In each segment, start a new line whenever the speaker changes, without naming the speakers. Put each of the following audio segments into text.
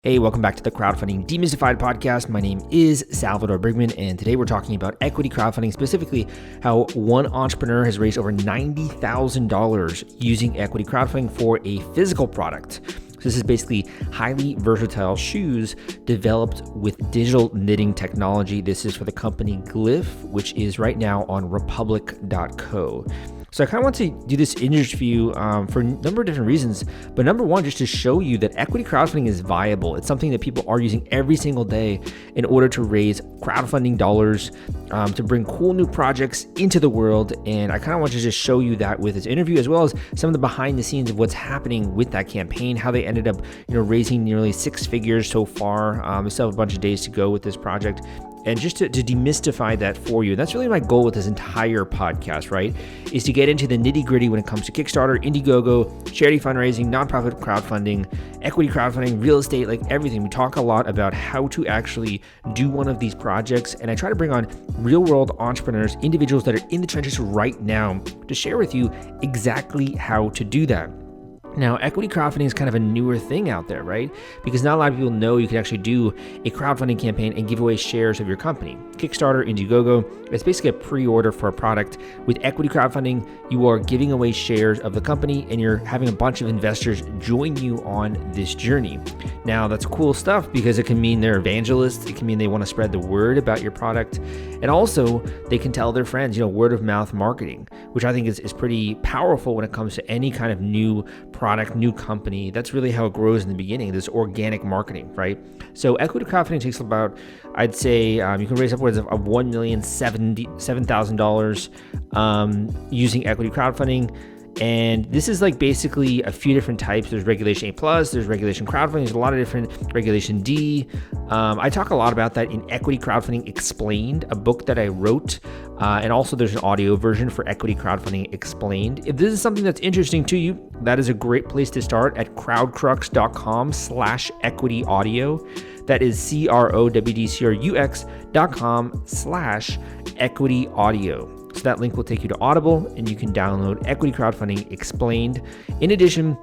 Hey, welcome back to the Crowdfunding Demystified podcast. My name is Salvador Briggman, and today we're talking about equity crowdfunding, specifically how one entrepreneur has raised over $90,000 using equity crowdfunding for a physical product. So this is basically highly versatile shoes developed with digital knitting technology. This is for the company Glyph, which is right now on republic.co. So I kind of want to do this interview for a number of different reasons, but number one, just to show you that equity crowdfunding is viable. It's something that people are using every single day in order to raise crowdfunding dollars to bring cool new projects into the world. And I kind of want to just show you that with this interview, as well as some of the behind the scenes of what's happening with that campaign, how they ended up, raising nearly six figures so far. We still have a bunch of days to go with this project. And just to demystify that for you, that's really my goal with this entire podcast, right? Is to get into the nitty gritty when it comes to Kickstarter, Indiegogo, charity fundraising, nonprofit crowdfunding, equity crowdfunding, real estate, like everything. We talk a lot about how to actually do one of these projects. And I try to bring on real world entrepreneurs, individuals that are in the trenches right now to share with you exactly how to do that. Now, equity crowdfunding is kind of a newer thing out there, right? Because not a lot of people know you can actually do a crowdfunding campaign and give away shares of your company. Kickstarter, Indiegogo, it's basically a pre-order for a product. With equity crowdfunding, you are giving away shares of the company and you're having a bunch of investors join you on this journey. Now, that's cool stuff because it can mean they're evangelists. It can mean they want to spread the word about your product. And also, they can tell their friends, word of mouth marketing, which I think is pretty powerful when it comes to any kind of new product, new company. That's really how it grows in the beginning, this organic marketing, right? So equity crowdfunding takes about, I'd say, you can raise upwards of $1,077,000 using equity crowdfunding. And this is like basically a few different types. There's Regulation A+, there's Regulation Crowdfunding, there's a lot of different Regulation D. I talk a lot about that in Equity Crowdfunding Explained, a book that I wrote. And also there's an audio version for Equity Crowdfunding Explained. If this is something that's interesting to you, that is a great place to start at crowdcrux.com/equity audio. That is crowdcrux.com/equity audio. So that link will take you to Audible and you can download Equity Crowdfunding Explained. In addition,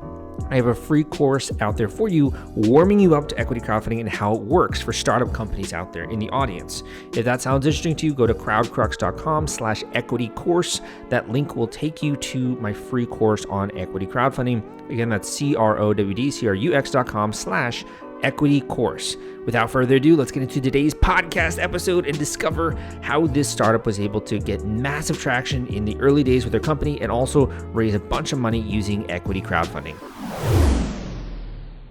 I have a free course out there for you, warming you up to equity crowdfunding and how it works for startup companies out there in the audience. If that sounds interesting to you, go to crowdcrux.com/equity course. That link will take you to my free course on equity crowdfunding. Again, that's crowdcrux.com/equity course. Without further ado, let's get into today's podcast episode and discover how this startup was able to get massive traction in the early days with their company and also raise a bunch of money using equity crowdfunding.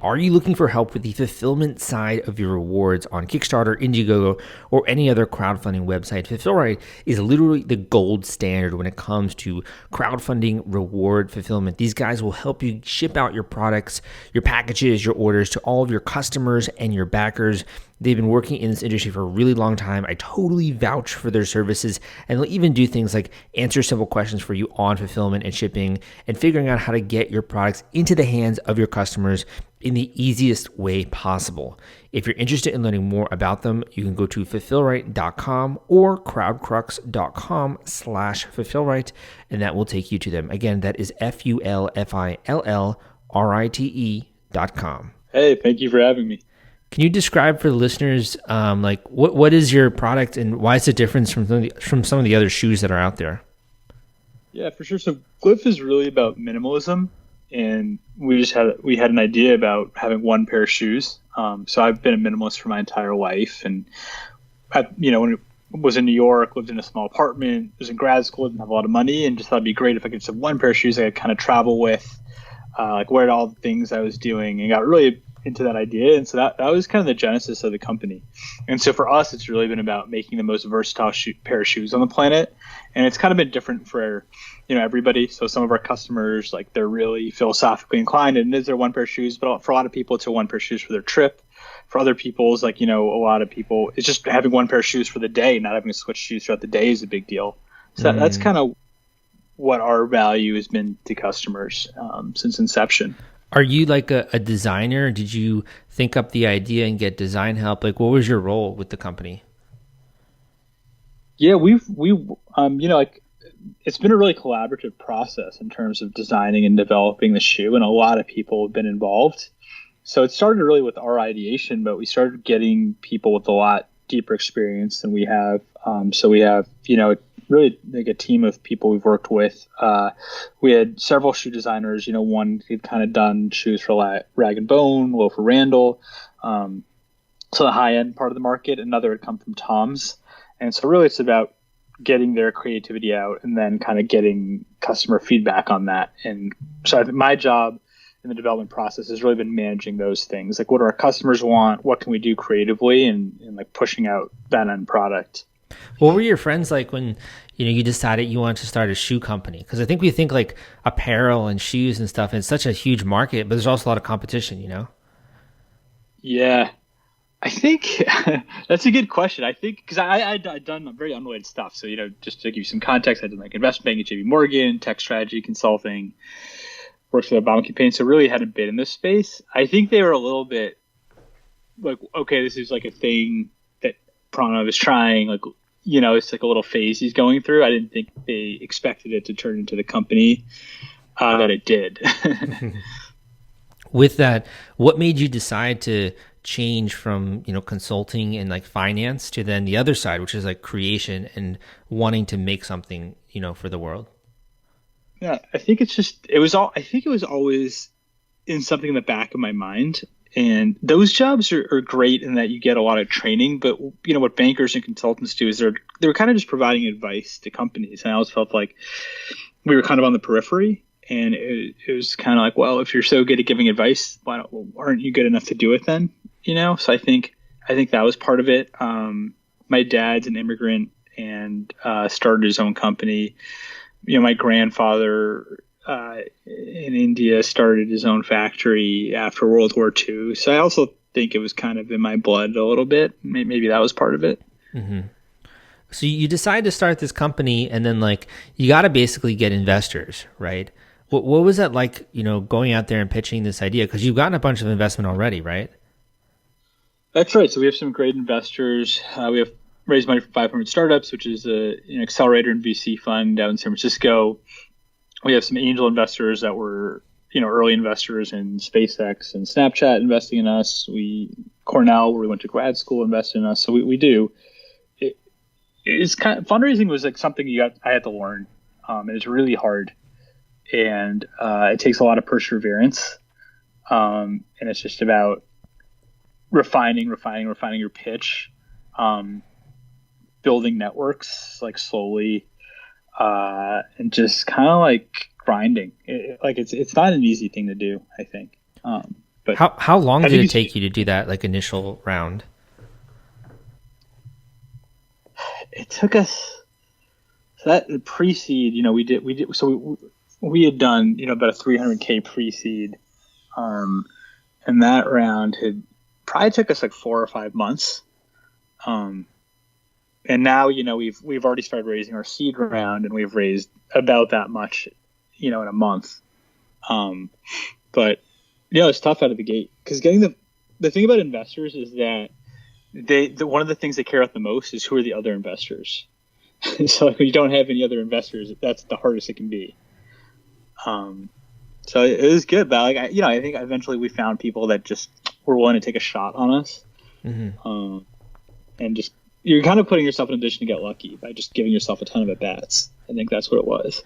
Are you looking for help with the fulfillment side of your rewards on Kickstarter, Indiegogo, or any other crowdfunding website? Fulfillrite is literally the gold standard when it comes to crowdfunding reward fulfillment. These guys will help you ship out your products, your packages, your orders to all of your customers and your backers. They've been working in this industry for a really long time. I totally vouch for their services, and they'll even do things like answer simple questions for you on fulfillment and shipping and figuring out how to get your products into the hands of your customers in the easiest way possible. If you're interested in learning more about them, you can go to fulfillrite.com or crowdcrux.com/fulfillrite, and that will take you to them. Again, that is FULFILLRITE.com.
Hey, thank you for having me.
Can you describe for the listeners, what is your product and why is it different from some of the other shoes that are out there?
Yeah, for sure. So Glyph is really about minimalism, and we had an idea about having one pair of shoes. So I've been a minimalist for my entire life, and when I was in New York, lived in a small apartment, was in grad school, didn't have a lot of money, and just thought it'd be great if I could just have one pair of shoes I could kind of travel with, wear all the things I was doing, and got really into that idea. And so that was kind of the genesis of the company. And so for us, it's really been about making the most versatile pair of shoes on the planet. And it's kind of been different for, everybody. So some of our customers, they're really philosophically inclined, and is there one pair of shoes? But for a lot of people, it's a one pair of shoes for their trip. For other people, a lot of people, it's just having one pair of shoes for the day, not having to switch shoes throughout the day is a big deal. So that's kind of what our value has been to customers since inception.
Are you like a designer? Did you think up the idea and get design help? What was your role with the company?
Yeah, it's been a really collaborative process in terms of designing and developing the shoe, and a lot of people have been involved. So it started really with our ideation, but we started getting people with a lot deeper experience than we have. So we have, really like a team of people we've worked with. We had several shoe designers. One had kind of done shoes for Rag and Bone, Loafer Randall, so the high end part of the market. Another had come from Tom's, and so really it's about getting their creativity out and then kind of getting customer feedback on that. And so I think my job in the development process has really been managing those things. Like, what do our customers want? What can we do creatively, and like pushing out that end product.
What were your friends like when, you decided you wanted to start a shoe company? Because I think we think like apparel and shoes and stuff, and it's such a huge market, but there's also a lot of competition,
Yeah, I think that's a good question. I think because I'd done very unrelated stuff. So, just to give you some context, I did like investment banking at JP Morgan, tech strategy consulting, worked for the Obama campaign. So really hadn't been in this space. I think they were a little bit like, okay, this is like a thing that Pranav is trying. Like, it's like a little phase he's going through. I didn't think they expected it to turn into the company that it did.
With that, what made you decide to change from, consulting and like finance to then the other side, which is like creation and wanting to make something, for the world?
Yeah, I think it was always in something in the back of my mind. And those jobs are great in that you get a lot of training, but what bankers and consultants do is they're kind of just providing advice to companies. And I always felt like we were kind of on the periphery, and it was kind of like, well, if you're so good at giving advice, aren't you good enough to do it then? So I think that was part of it. My dad's an immigrant and started his own company. My grandfather in India started his own factory after World War II. So I also think it was kind of in my blood a little bit. Maybe that was part of it.
Mm-hmm. So you decide to start this company, and then like you got to basically get investors, right? What was that like, going out there and pitching this idea? Because you've gotten a bunch of investment already, right?
That's right. So we have some great investors. We have raised money for 500 Startups, which is an accelerator and VC fund out in San Francisco. We have some angel investors that were, early investors in SpaceX and Snapchat investing in us. Cornell, where we went to grad school, invested in us. So we do. It's kind of, fundraising was like something I had to learn. And it's really hard, and it takes a lot of perseverance. And it's just about refining your pitch, building networks like slowly. And just kind of like grinding. It's not an easy thing to do, I think. But
how long did it take you to do that, like initial round?
It took us, so that pre-seed, we had done, about a 300K pre-seed. And that round had probably took us like 4 or 5 months. And now, we've already started raising our seed round, and we've raised about that much, in a month. But it's tough out of the gate, because getting the thing about investors is that one of the things they care about the most is who are the other investors. So like, when you don't have any other investors, that's the hardest it can be. So it was good, but like, I think eventually we found people that just were willing to take a shot on us. Mm-hmm. And just, you're kind of putting yourself in a position to get lucky by just giving yourself a ton of at-bats. I think that's what it was.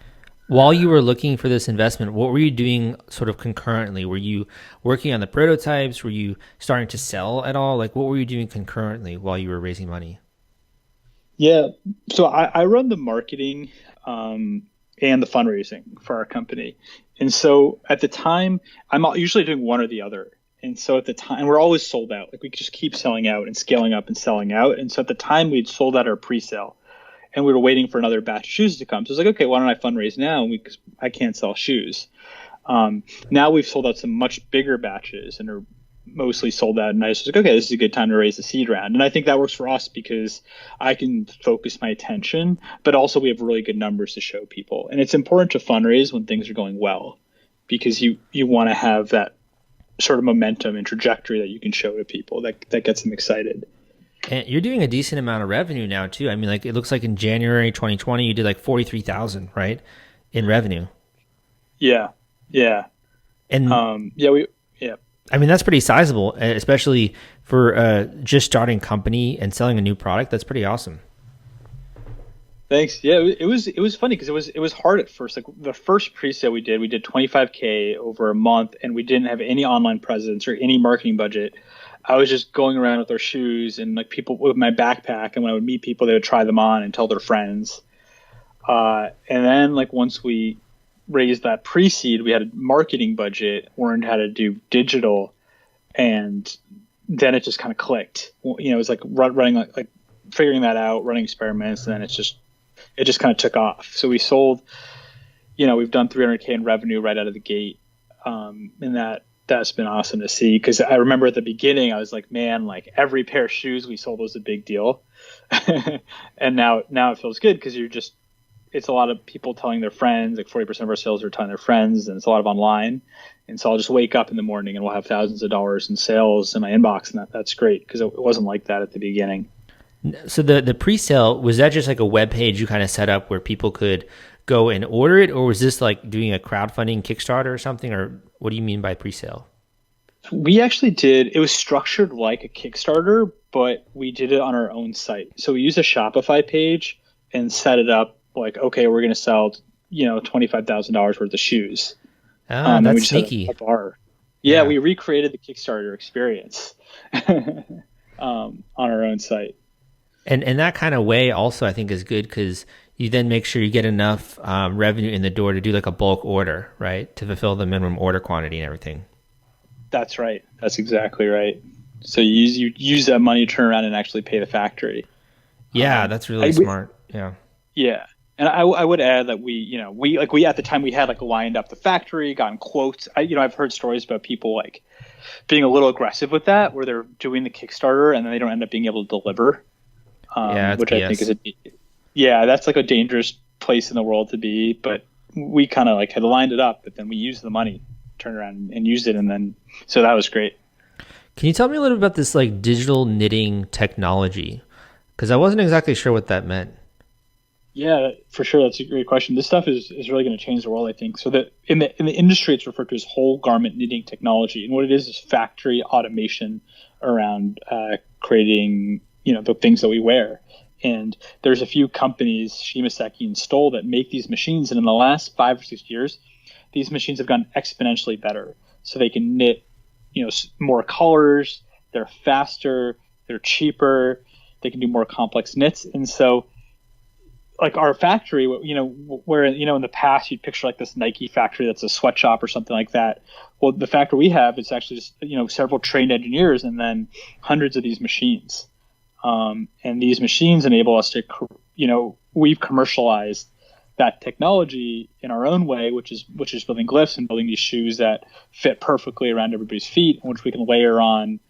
While you were looking for this investment, what were you doing sort of concurrently? Were you working on the prototypes? Were you starting to sell at all? Like, what were you doing concurrently while you were raising money?
Yeah, so I run the marketing and the fundraising for our company. And so at the time, I'm usually doing one or the other. And so at the time, we're always sold out. Like, we just keep selling out and scaling up and selling out. And so at the time, we'd sold out our pre-sale, and we were waiting for another batch of shoes to come. So I was like, okay, why don't I fundraise now? Because I can't sell shoes. Now we've sold out some much bigger batches and are mostly sold out. And I was like, okay, this is a good time to raise the seed round. And I think that works for us because I can focus my attention, but also we have really good numbers to show people. And it's important to fundraise when things are going well, because you want to have that sort of momentum and trajectory that you can show to people that gets them excited.
And you're doing a decent amount of revenue now too. I mean, like, it looks like in January 2020, you did like 43,000, right, in revenue.
Yeah. And
I mean, that's pretty sizable, especially for just starting a company and selling a new product. That's pretty awesome.
Thanks. Yeah, it was funny because it was hard at first. Like the first pre-sale we did 25K over a month, and we didn't have any online presence or any marketing budget. I was just going around with our shoes and like people with my backpack, and when I would meet people, they would try them on and tell their friends. And then like once we raised that pre-seed, we had a marketing budget, learned how to do digital, and then it just kind of clicked. You know, it was like running like figuring that out, running experiments, and then it just kind of took off. So we sold, you know, we've done 300K in revenue right out of the gate. And that's been awesome to see. Cause I remember at the beginning, I was like, man, like every pair of shoes we sold was a big deal. And now it feels good. Cause it's a lot of people telling their friends, like 40% of our sales are telling their friends, and it's a lot of online. And so I'll just wake up in the morning and we'll have thousands of dollars in sales in my inbox. And that's great. Cause it wasn't like that at the beginning.
So the pre-sale, was that just like a web page you kind of set up where people could go and order it, or was this like doing a crowdfunding Kickstarter or something, or what do you mean by pre-sale?
We actually it was structured like a Kickstarter, but we did it on our own site. So we used a Shopify page and set it up like, okay, we're going to sell, you know, $25,000 worth of shoes.
Oh, that's sneaky.
Yeah, we recreated the Kickstarter experience on our own site.
And that kind of way also I think is good because you then make sure you get enough revenue in the door to do like a bulk order, right? To fulfill the minimum order quantity and everything. That's
right. That's exactly right. So you use that money to turn around and actually pay the factory.
Yeah, that's really smart. Yeah.
Yeah. And I would add that we at the time we had like lined up the factory, gotten quotes. I've heard stories about people like being a little aggressive with that, where they're doing the Kickstarter and then they don't end up being able to deliver. Which I think that's like a dangerous place in the world to be. But we kind of like had lined it up, but then we used the money, turned around and used it, and then so that was great.
Can you tell me a little bit about this like digital knitting technology? Because I wasn't exactly sure what that meant.
Yeah, for sure. That's a great question. This stuff is really going to change the world, I think. So that in the industry, it's referred to as whole garment knitting technology, and what it is factory automation around creating, you know, the things that we wear. And there's a few companies, Shimaseki and Stoll, that make these machines, and in the last 5 or 6 years, these machines have gotten exponentially better. So they can knit, you know, more colors. They're faster. They're cheaper. They can do more complex knits, and so. Like our factory, you know, where, you know, in the past you'd picture like this Nike factory that's a sweatshop or something like that. Well, the factory we have is actually just, you know, several trained engineers and then hundreds of these machines. And these machines enable us to, you know, we've commercialized that technology in our own way, which is building glyphs and building these shoes that fit perfectly around everybody's feet, which we can layer on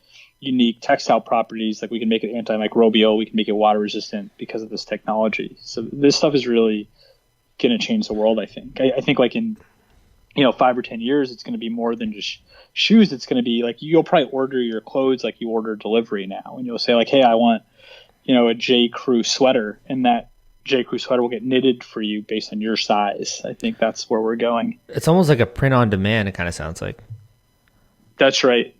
unique textile properties. Like we can make it antimicrobial, we can make it water resistant because of this technology. So this stuff is really going to change the world, I think. I think like in, you know, 5 or 10 years, it's going to be more than just shoes. It's going to be like, you'll probably order your clothes like you order delivery now. And you'll say like, hey, I want, you know, a J. Crew sweater, and that J. Crew sweater will get knitted for you based on your size. I think that's where we're going.
It's almost like a print on demand, it kind of sounds like.
That's right.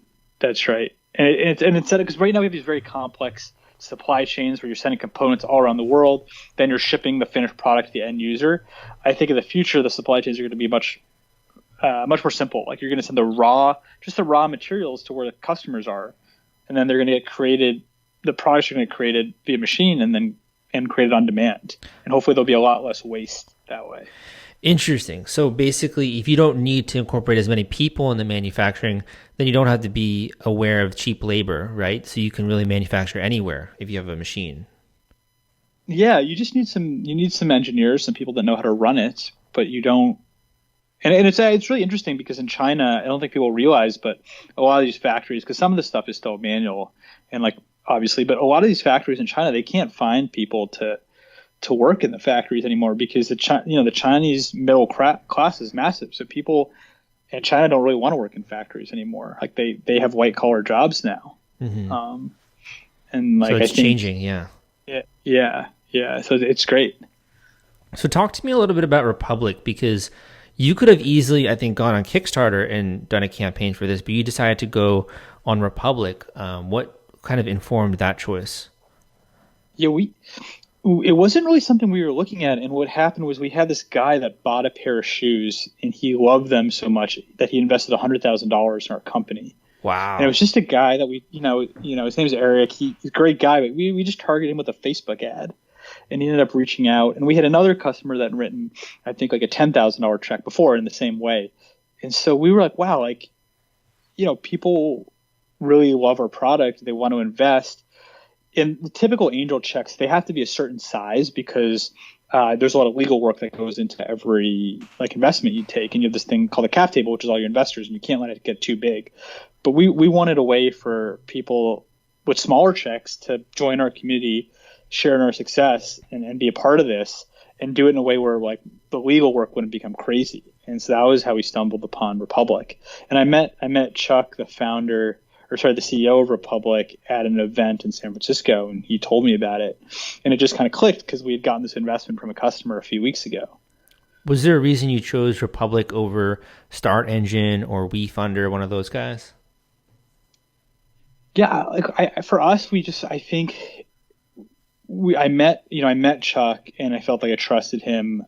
And it's because right now we have these very complex supply chains where you're sending components all around the world, then you're shipping the finished product to the end user. I think in the future the supply chains are going to be much more simple. Like you're going to send the raw materials to where the customers are, and then they're going to get created. The products are going to get created via machine and created on demand, and hopefully there'll be a lot less waste that way.
Interesting. So basically, if you don't need to incorporate as many people in the manufacturing, then you don't have to be aware of cheap labor, right? So you can really manufacture anywhere if you have a machine.
Yeah, you just need some engineers, some people that know how to run it, but you don't. And it's really interesting because in China, I don't think people realize, but a lot of these factories, because some of the stuff is still manual, and like obviously, but a lot of these factories in China, they can't find people to work in the factories anymore because the Chinese middle class is massive. So people in China don't really want to work in factories anymore. Like they have white collar jobs now.
Mm-hmm.
And like
so it's changing. Yeah.
So it's great.
So talk to me a little bit about Republic, because You could have easily, I think, gone on Kickstarter and done a campaign for this, but you decided to go on Republic. What kind of informed that choice?
Yeah, it wasn't really something we were looking at. And what happened was we had this guy that bought a pair of shoes and he loved them so much that he invested $100,000 in our company.
Wow.
And it was just a guy that we, his name's Eric. He's a great guy, but we just targeted him with a Facebook ad. And he ended up reaching out. And we had another customer that had written, I think, like a $10,000 check before in the same way. And so we were like, wow, like, people really love our product. They want to invest. In the typical angel checks, they have to be a certain size because there's a lot of legal work that goes into every investment you take. And you have this thing called a cap table, which is all your investors, and you can't let it get too big. But we wanted a way for people with smaller checks to join our community, share in our success, and be a part of this, and do it in a way where the legal work wouldn't become crazy. And so that was how we stumbled upon Republic. And I met Chuck, the CEO of Republic, at an event in San Francisco, and he told me about it. And it just kind of clicked because we had gotten this investment from a customer a few weeks ago.
Was there a reason you chose Republic over Start Engine or WeFunder, one of those guys?
Yeah, for us, I met Chuck and I felt like I trusted him.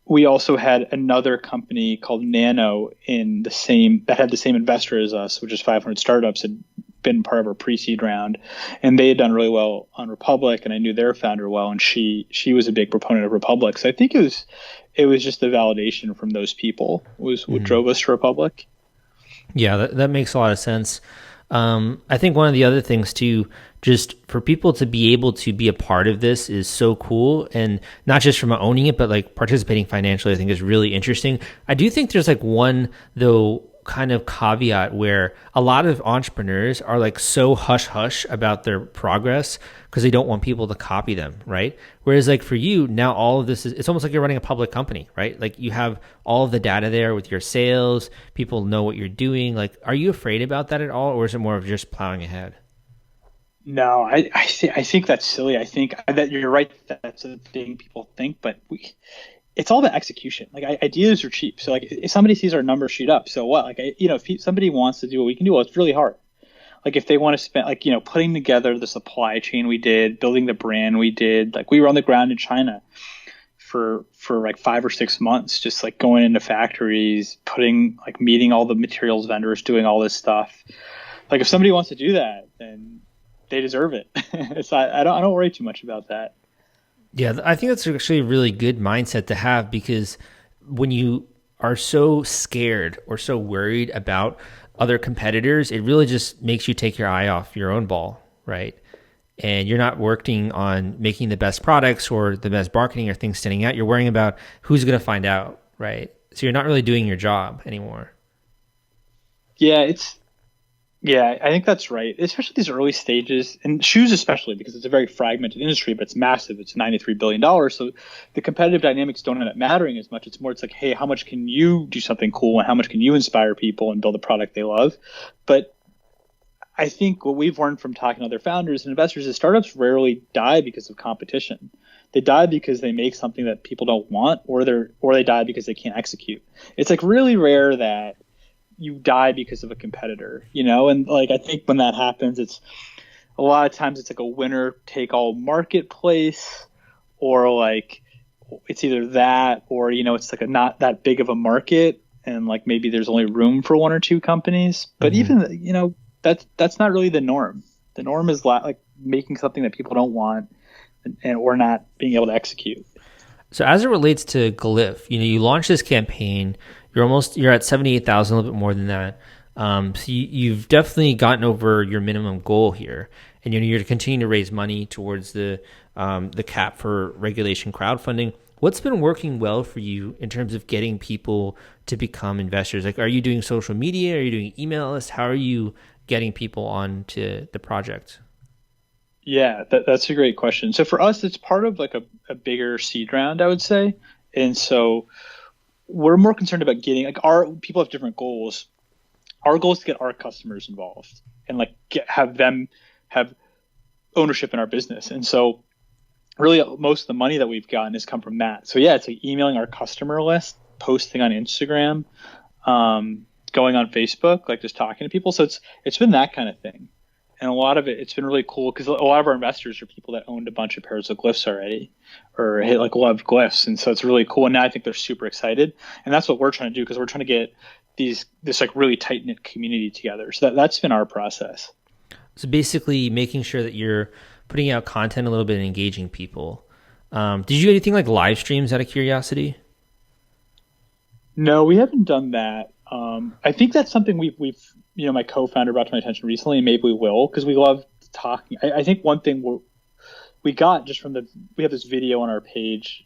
We also had another company called Nano that had the same investor as us, which is 500 Startups, had been part of our pre-seed round, and they had done really well on Republic, and I knew their founder well, and she was a big proponent of Republic. So I think it was just the validation from those people was what drove us to Republic.
Yeah, that makes a lot of sense. I think one of the other things too, just for people to be able to be a part of this is so cool, and not just from owning it, but participating financially, I think is really interesting. I do think there's one though kind of caveat where a lot of entrepreneurs are so hush about their progress because they don't want people to copy them, right? Whereas for you now, all of this it's almost like you're running a public company, right? You have all of the data there with your sales, people know what you're doing. Are you afraid about that at all, or is it more of just plowing ahead?
No, I think that's silly. I think that you're right. That's the thing people think, but it's all about execution. Ideas are cheap. So if somebody sees our numbers shoot up, so what? If somebody wants to do what we can do, well, it's really hard. If they want to spend, putting together the supply chain we did, building the brand we did, we were on the ground in China for 5 or 6 months, just going into factories, meeting all the materials vendors, doing all this stuff. If somebody wants to do that, then they deserve it. I don't worry too much about that.
Yeah, I think that's actually a really good mindset to have, because when you are so scared or so worried about other competitors, it really just makes you take your eye off your own ball, right? And you're not working on making the best products or the best marketing or things standing out. You're worrying about who's going to find out, right? So you're not really doing your job anymore.
Yeah, I think that's right. Especially these early stages, and shoes especially, because it's a very fragmented industry, but it's massive. It's $93 billion. So the competitive dynamics don't end up mattering as much. It's more, hey, how much can you do something cool, and how much can you inspire people and build a product they love? But I think what we've learned from talking to other founders and investors is startups rarely die because of competition. They die because they make something that people don't want, or they die because they can't execute. It's really rare that you die because of a competitor, and I think when that happens, it's a lot of times it's a winner take all marketplace, or it's either that, or it's a not that big of a market, and maybe there's only room for one or two companies. But even that's not really the norm. The norm is making something that people don't want, and or not being able to execute.
So as it relates to Glyph, you launched this campaign. You're at 78,000, a little bit more than that. So you've definitely gotten over your minimum goal here, and you're continuing to raise money towards the cap for regulation crowdfunding. What's been working well for you in terms of getting people to become investors? Are you doing social media? Are you doing email lists? How are you getting people onto the project?
Yeah, that's a great question. So for us, it's part of a bigger seed round, I would say, and so we're more concerned about getting our people have different goals. Our goal is to get our customers involved and have them have ownership in our business. And so really most of the money that we've gotten has come from that. So yeah, it's emailing our customer list posting on Instagram, going on Facebook, like just talking to people. So it's been that kind of thing. And a lot of it's been really cool because a lot of our investors are people that owned a bunch of pairs of Glyphs already or like loved Glyphs. And so it's really cool. And now I think they're super excited. And that's what we're trying to do because we're trying to get this like really tight knit community together. So that's been our process.
So basically making sure that you're putting out content a little bit and engaging people. Did you do anything like live streams out of curiosity?
No, we haven't done that. I think that's something we've my co-founder brought to my attention recently, and maybe we will because we love talking. I think one thing we got just from we have this video on our page,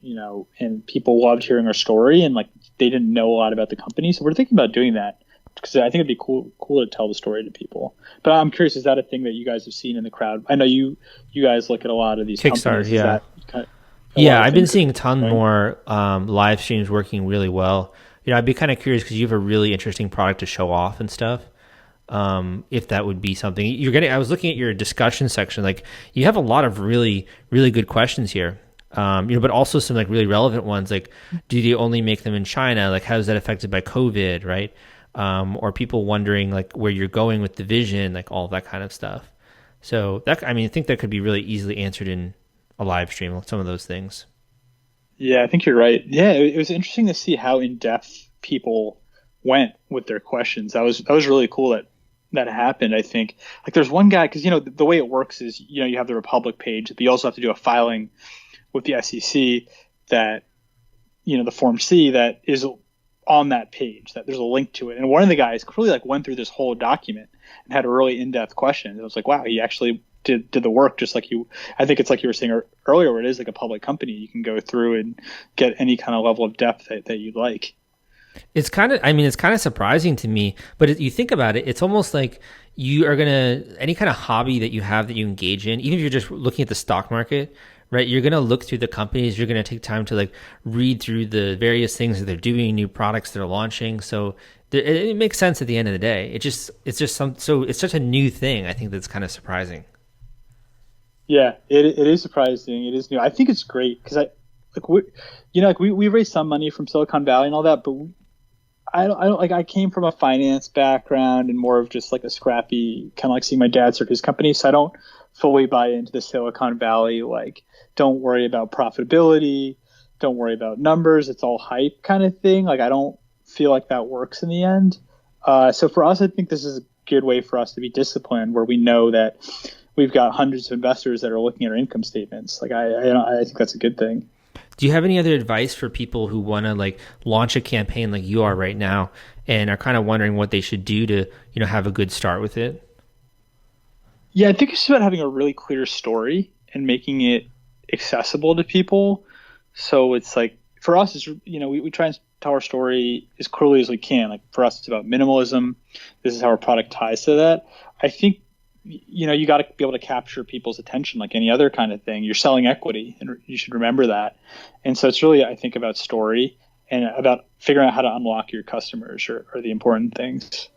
and people loved hearing our story, and like they didn't know a lot about the company, so we're thinking about doing that because I think it'd be cool to tell the story to people. But I'm curious, is that a thing that you guys have seen in the crowd? I know you guys look at a lot of these
Kickstarter,
companies.
Yeah. I've been seeing a ton more live streams working really well. I'd be kind of curious because you have a really interesting product to show off and stuff. If that would be something I was looking at your discussion section, like you have a lot of really, really good questions here. But also some like really relevant ones, like do you only make them in China? Like how is that affected by COVID, right? Or people wondering like where you're going with the vision, like all that kind of stuff. So I think that could be really easily answered in a live stream, some of those things.
Yeah, I think you're right. Yeah, it was interesting to see how in depth people went with their questions. That was really cool that happened. I think like there's one guy because the way it works is you have the Republic page, but you also have to do a filing with the SEC that the Form C that is on that page, that there's a link to it. And one of the guys clearly like went through this whole document and had a really in-depth question. It was like, wow, he actually did the work just like you. I think it's like you were saying earlier, where it is like a public company. You can go through and get any kind of level of depth that you'd like.
It's kind of surprising to me, but you think about it, it's almost like you are any kind of hobby that you have that you engage in, even if you're just looking at the stock market, right? You're going to look through the companies, you're going to take time to like read through the various things that they're doing, new products they're launching. So it makes sense at the end of the day. It's such a new thing. I think that's kind of surprising.
Yeah, it is surprising. It is new. I think it's great because we raised some money from Silicon Valley and all that, but I don't like. I came from a finance background and more of just like a scrappy kind of like seeing my dad start his company. So I don't fully buy into the Silicon Valley like don't worry about profitability, don't worry about numbers. It's all hype kind of thing. Like I don't feel like that works in the end. So for us, I think this is a good way for us to be disciplined, where we know that we've got hundreds of investors that are looking at our income statements. Like I think that's a good thing.
Do you have any other advice for people who want to like launch a campaign like you are right now and are kind of wondering what they should do to, have a good start with it?
Yeah, I think it's about having a really clear story and making it accessible to people. So it's like for us, it's, we try and tell our story as clearly as we can. Like for us, it's about minimalism. This is how our product ties to that. I think you got to be able to capture people's attention like any other kind of thing. You're selling equity, and you should remember that. And so it's really, I think, about story and about figuring out how to unlock your customers are the important things.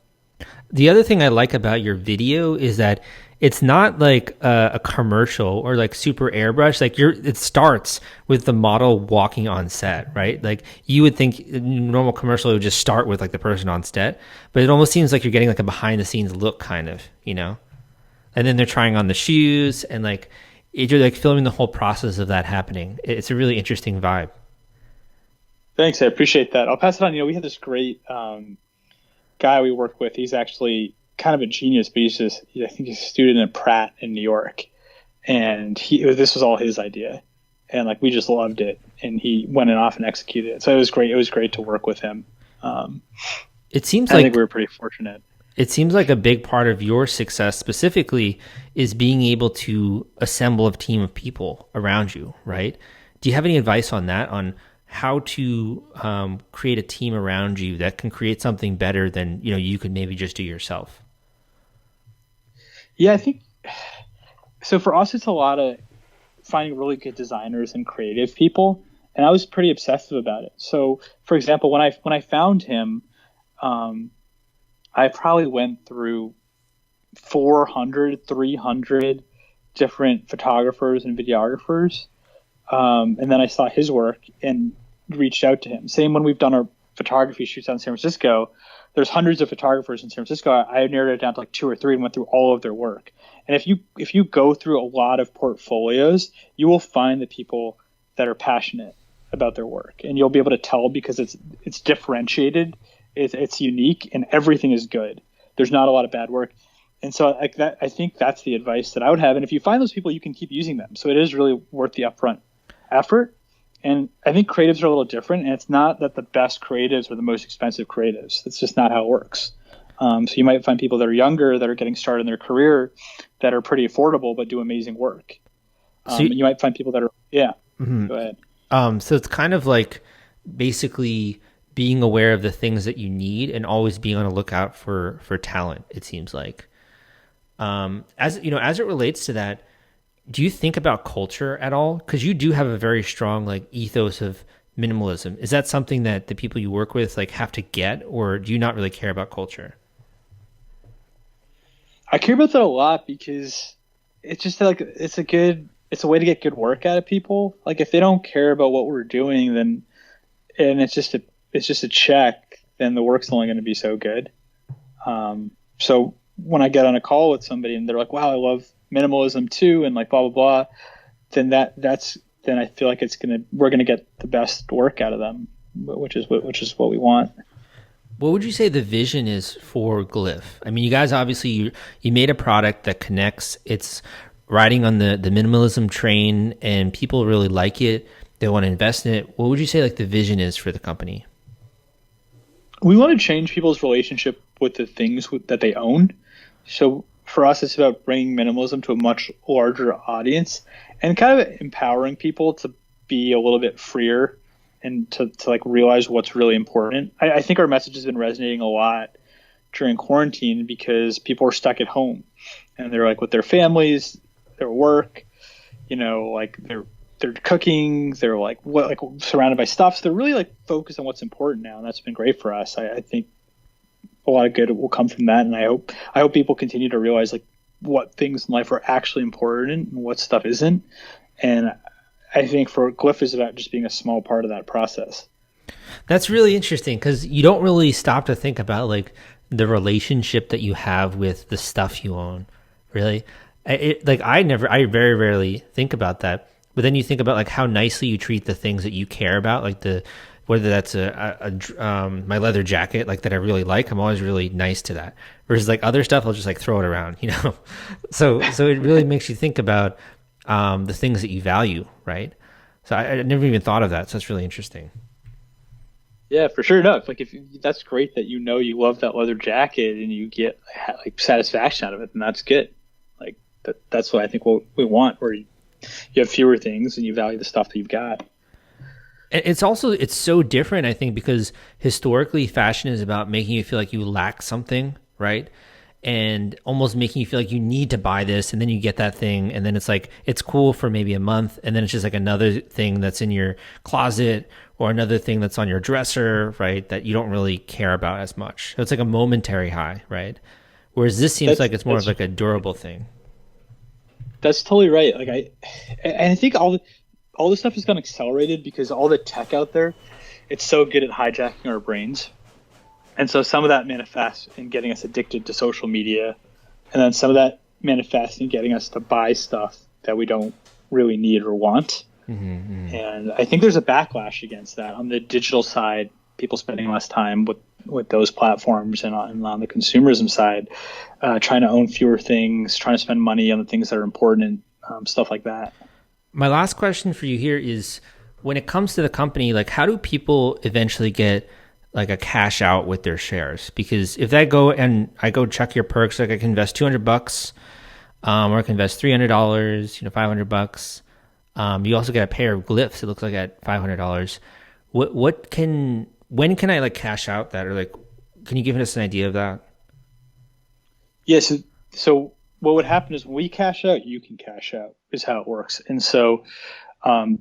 The other thing I like about your video is that it's not like a commercial or like super airbrush. Like it starts with the model walking on set, right? Like you would think a normal commercial would just start with like the person on set, but it almost seems like you're getting like a behind the scenes look kind of, And then they're trying on the shoes and like you're like filming the whole process of that happening. It's a really interesting vibe.
Thanks, I appreciate that. I'll pass it on. We have this great guy we work with. He's actually kind of a genius, but I think he's a student at Pratt in New York, and this was all his idea, and like we just loved it, and he went off and executed it. So it was great. It was great to work with him.
It seems
I think we were pretty fortunate.
It seems like a big part of your success specifically is being able to assemble a team of people around you, right? Do you have any advice on that, on how to create a team around you that can create something better than you could maybe just do yourself?
Yeah, I think so. For us, it's a lot of finding really good designers and creative people, and I was pretty obsessive about it. So, for example, when I found him, I probably went through 400, 300 different photographers and videographers, and then I saw his work and reached out to him. Same when we've done photography shoots out in San Francisco, there's hundreds of photographers in San Francisco. I narrowed it down to like 2 or 3 and went through all of their work. And if you go through a lot of portfolios, you will find the people that are passionate about their work, and you'll be able to tell because it's differentiated, it's unique, and everything is good. There's not a lot of bad work. And so like that, I think that's the advice that I would have. And if you find those people, you can keep using them. So it is really worth the upfront effort. And I think creatives are a little different, and it's not that the best creatives are the most expensive creatives. That's just not how it works. So you might find people that are younger, that are getting started in their career, that are pretty affordable but do amazing work. You might find people that are, Go ahead.
So it's kind of like basically being aware of the things that you need and always being on the lookout for talent, it seems like. As you know, as it relates to that, do you think about culture at all? Because you do have a very strong like ethos of minimalism. Is that something that the people you work with like have to get, or do you not really care about culture?
I care about that a lot because it's just like it's a way to get good work out of people. Like if they don't care about what we're doing, then and it's just a check, then the work's only going to be so good. So when I get on a call with somebody and they're like, "Wow, I love minimalism too," and like blah blah blah, then then I feel like we're gonna get the best work out of them, which is what we want.
What would you say the vision is for Glyph? I mean, you guys obviously you made a product that connects. It's riding on the minimalism train, and people really like it. They want to invest in it. What would you say like the vision is for the company?
We want to change people's relationship with the things that they own. So for us, it's about bringing minimalism to a much larger audience and kind of empowering people to be a little bit freer and to like realize what's really important. I think our message has been resonating a lot during quarantine because people are stuck at home and they're like with their families, their work, like they're cooking, they're like surrounded by stuff. So they're really like focused on what's important now, and that's been great for us. I think a lot of good will come from that, and I hope people continue to realize like what things in life are actually important and what stuff isn't. And I think for Glyph is about just being a small part of that process.
That's really interesting because you don't really stop to think about like the relationship that you have with the stuff you own. Really, I very rarely think about that. But then you think about like how nicely you treat the things that you care about, like whether that's my leather jacket, like that I really like. I'm always really nice to that. Versus like other stuff, I'll just like throw it around, So it really makes you think about the things that you value, right? So I never even thought of that. So that's really interesting.
Yeah, for sure. No, like that's great that you love that leather jacket and you get like satisfaction out of it, and that's good. Like that's what I think what we want, where you have fewer things and you value the stuff that you've got.
It's so different, I think, because historically fashion is about making you feel like you lack something, right? And almost making you feel like you need to buy this, and then you get that thing, and then it's like it's cool for maybe a month, and then it's just like another thing that's in your closet or another thing that's on your dresser, right? That you don't really care about as much. So it's like a momentary high, right? Whereas this seems like it's more of like a durable thing.
That's totally right. Like I think all this stuff has gotten accelerated because all the tech out there, it's so good at hijacking our brains. And so some of that manifests in getting us addicted to social media. And then some of that manifests in getting us to buy stuff that we don't really need or want. Mm-hmm. And I think there's a backlash against that on the digital side, people spending less time with those platforms, and on the consumerism side, trying to own fewer things, trying to spend money on the things that are important, and stuff like that.
My last question for you here is, when it comes to the company, like how do people eventually get like a cash out with their shares? Because if I go check your perks, like I can invest $200, or I can invest $300, $500. You also get a pair of Glyphs. It looks like at $500. When can I like cash out that, or like, can you give us an idea of that?
Yes. Yeah, so what would happen is when we cash out, you can cash out is how it works. And so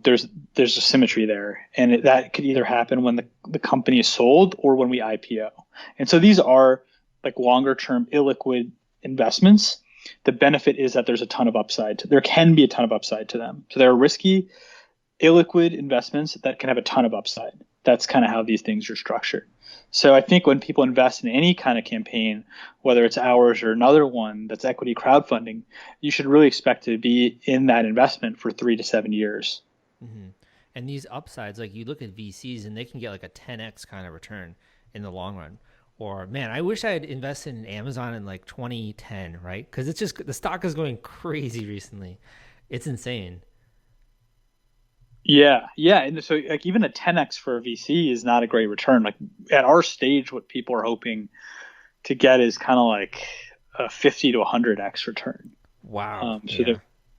there's a symmetry there, and that could either happen when the company is sold or when we IPO. And so these are like longer term illiquid investments. The benefit is that there's a ton of upside. There can be a ton of upside to them. So they're risky, illiquid investments that can have a ton of upside. That's kind of how these things are structured. So I think when people invest in any kind of campaign, whether it's ours or another one that's equity crowdfunding, you should really expect to be in that investment for 3 to 7 years.
Mm-hmm. And these upsides, like you look at VCs and they can get like a 10x kind of return in the long run. Or man, I wish I had invested in Amazon in like 2010, right? Because it's just the stock is going crazy recently. It's insane.
Yeah. And so like even a 10x for a VC is not a great return. Like at our stage, what people are hoping to get is kind of like a 50 to 100x return.
Wow.
So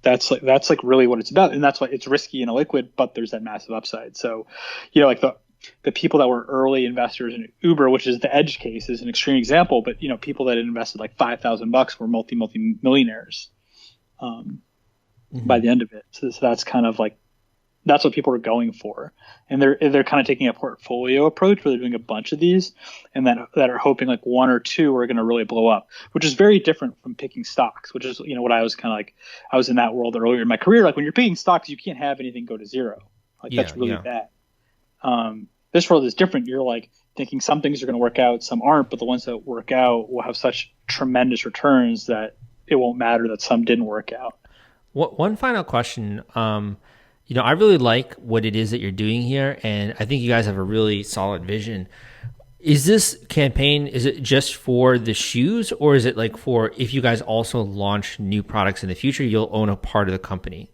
that's like really what it's about. And that's why it's risky and illiquid, but there's that massive upside. So, like the people that were early investors in Uber, which is the edge case, is an extreme example, but people that had invested like $5,000 were multi-millionaires by the end of it. So that's kind of like, that's what people are going for. And they're kind of taking a portfolio approach where they're doing a bunch of these and that are hoping like one or two are going to really blow up, which is very different from picking stocks, which is, what I was kind of like, I was in that world earlier in my career. Like when you're picking stocks, you can't have anything go to zero. Like that's really bad. This world is different. You're like thinking some things are going to work out, some aren't, but the ones that work out will have such tremendous returns that it won't matter that some didn't work out.
One final question. I really like what it is that you're doing here, and I think you guys have a really solid vision. Is this campaign, is it just for the shoes, or is it like for if you guys also launch new products in the future, you'll own a part of the company?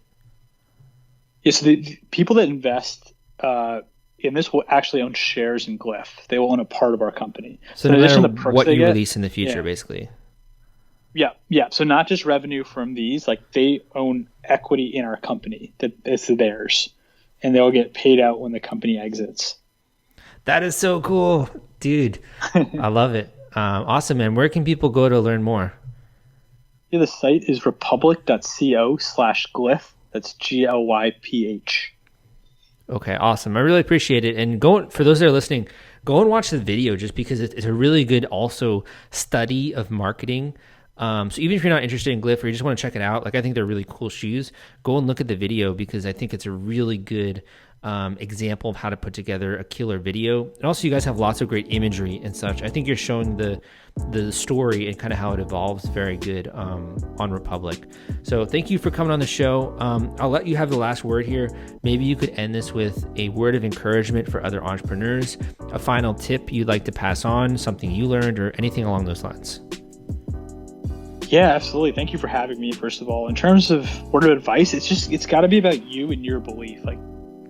Yeah, so the people that invest in this will actually own shares in Glyph. They will own a part of our company.
So no matter what you release in the future, basically.
Yeah. So not just revenue from these, like they own equity in our company that is theirs, and they'll get paid out when the company exits.
That is so cool, dude. I love it. Awesome, man. Where can people go to learn more?
Yeah, the site is republic.co/Glyph. That's Glyph.
Okay, awesome. I really appreciate it. And for those that are listening, go and watch the video just because it's a really good also study of marketing. So even if you're not interested in Glyph or you just want to check it out, like I think they're really cool shoes, go and look at the video because I think it's a really good example of how to put together a killer video. And also you guys have lots of great imagery and such. I think you're showing the story and kind of how it evolves very good on Republic. So thank you for coming on the show. I'll let you have the last word here. Maybe you could end this with a word of encouragement for other entrepreneurs, a final tip you'd like to pass on, something you learned, or anything along those lines.
Yeah, absolutely. Thank you for having me, first of all. In terms of word of advice, it's got to be about you and your belief. Like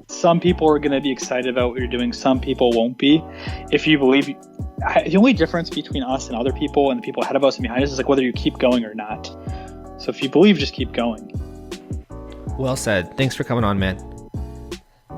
some people are going to be excited about what you're doing. Some people won't be. If you believe, the only difference between us and other people and the people ahead of us and behind us is like whether you keep going or not. So if you believe, just keep going.
Well said. Thanks for coming on, man.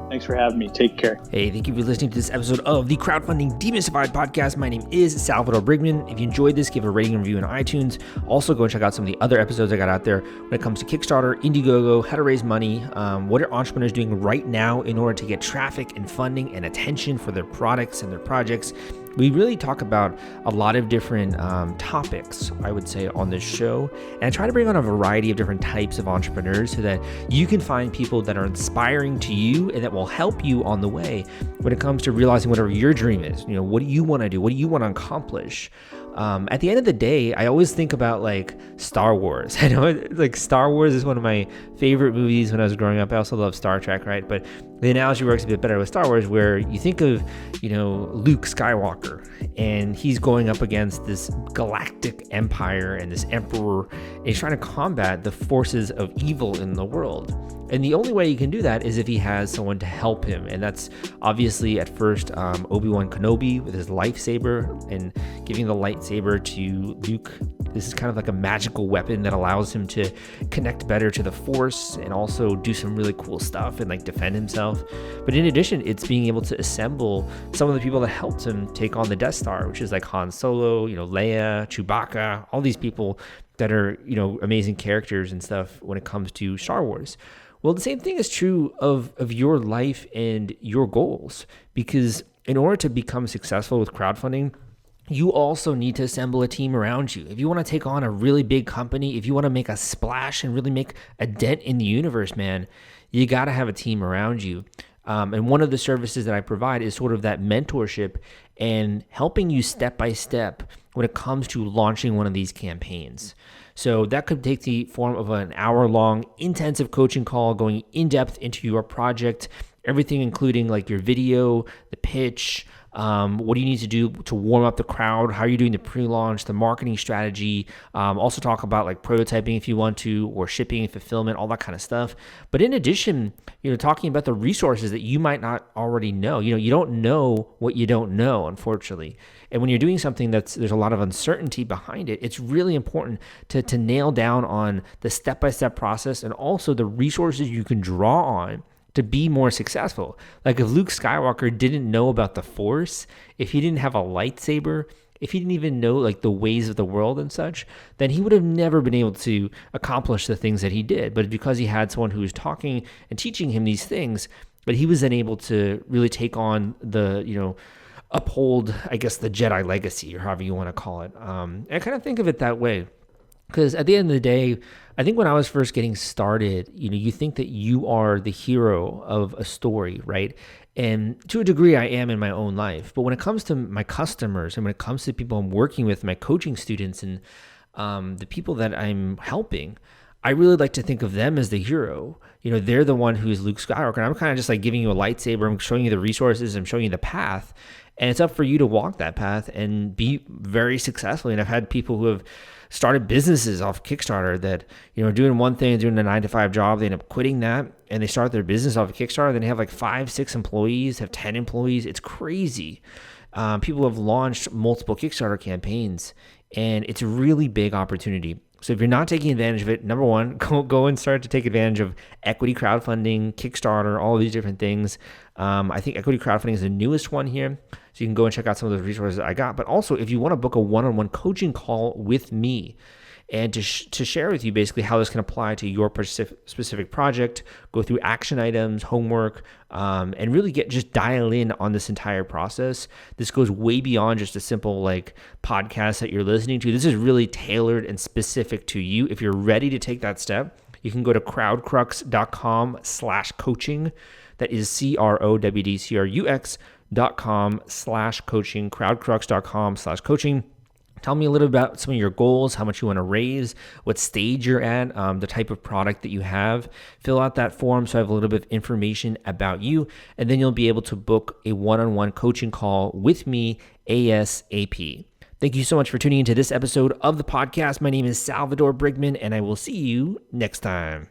Thanks for having me. Take care.
Hey, thank you for listening to this episode of the Crowdfunding Demystified podcast. My name is Salvador Briggman. If you enjoyed this, give a rating and review on iTunes. Also, go and check out some of the other episodes I got out there when it comes to Kickstarter, Indiegogo, how to raise money, what are entrepreneurs doing right now in order to get traffic and funding and attention for their products and their projects. We really talk about a lot of different topics, I would say, on this show. And I try to bring on a variety of different types of entrepreneurs so that you can find people that are inspiring to you and that will help you on the way when it comes to realizing whatever your dream is. What do you want to do? What do you want to accomplish? At the end of the day, I always think about like Star Wars. I know like Star Wars is one of my favorite movies when I was growing up. I also love Star Trek, right? But the analogy works a bit better with Star Wars, where you think of, Luke Skywalker, and he's going up against this galactic empire and this emperor, and he's trying to combat the forces of evil in the world. And the only way he can do that is if he has someone to help him. And that's obviously at first Obi-Wan Kenobi with his lightsaber and giving the lightsaber to Luke. This is kind of like a magical weapon that allows him to connect better to the Force and also do some really cool stuff and like defend himself. But in addition, it's being able to assemble some of the people that helped him take on the Death Star, which is like Han Solo, Leia, Chewbacca, all these people that are, amazing characters and stuff when it comes to Star Wars. Well, the same thing is true of your life and your goals, because in order to become successful with crowdfunding, you also need to assemble a team around you. If you want to take on a really big company, if you want to make a splash and really make a dent in the universe, man, you got to have a team around you. And one of the services that I provide is sort of that mentorship and helping you step by step when it comes to launching one of these campaigns. So that could take the form of an hour-long intensive coaching call going in depth into your project, everything including like your video, the pitch, what do you need to do to warm up the crowd? How are you doing the pre-launch, the marketing strategy? Also talk about like prototyping if you want to, or shipping, fulfillment, all that kind of stuff. But in addition, talking about the resources that you might not already know. You don't know what you don't know, unfortunately. And when you're doing something there's a lot of uncertainty behind it, it's really important to nail down on the step-by-step process and also the resources you can draw on to be more successful. Like if Luke Skywalker didn't know about the Force, if he didn't have a lightsaber, if he didn't even know like the ways of the world and such, then he would have never been able to accomplish the things that he did. But because he had someone who was talking and teaching him these things, but he was then able to really take on the, uphold, I guess, the Jedi legacy, or however you want to call it. And I kind of think of it that way. Because at the end of the day, I think when I was first getting started, you think that you are the hero of a story, right? And to a degree, I am in my own life. But when it comes to my customers and when it comes to people I'm working with, my coaching students and the people that I'm helping, I really like to think of them as the hero. They're the one who is Luke Skywalker. And I'm kind of just like giving you a lightsaber. I'm showing you the resources. I'm showing you the path. And it's up for you to walk that path and be very successful. And I've had people who have started businesses off Kickstarter that, are doing one thing, doing a 9-to-5 job. They end up quitting that and they start their business off of Kickstarter. Then they have like 5-6 employees, have 10 employees. It's crazy. People have launched multiple Kickstarter campaigns and it's a really big opportunity. So if you're not taking advantage of it, number one, go and start to take advantage of equity crowdfunding, Kickstarter, all of these different things. I think equity crowdfunding is the newest one here. So you can go and check out some of those resources I got. But also, if you want to book a one-on-one coaching call with me and to share with you basically how this can apply to your specific project, go through action items, homework, and really just dial in on this entire process. This goes way beyond just a simple like podcast that you're listening to. This is really tailored and specific to you. If you're ready to take that step, you can go to crowdcrux.com/coaching. That is crowdcrux.com/coaching, crowdcrux.com/coaching. Tell me a little about some of your goals, how much you want to raise, what stage you're at, the type of product that you have. Fill out that form so I have a little bit of information about you, and then you'll be able to book a one-on-one coaching call with me ASAP. Thank you so much for tuning into this episode of the podcast. My name is Salvador Briggman, and I will see you next time.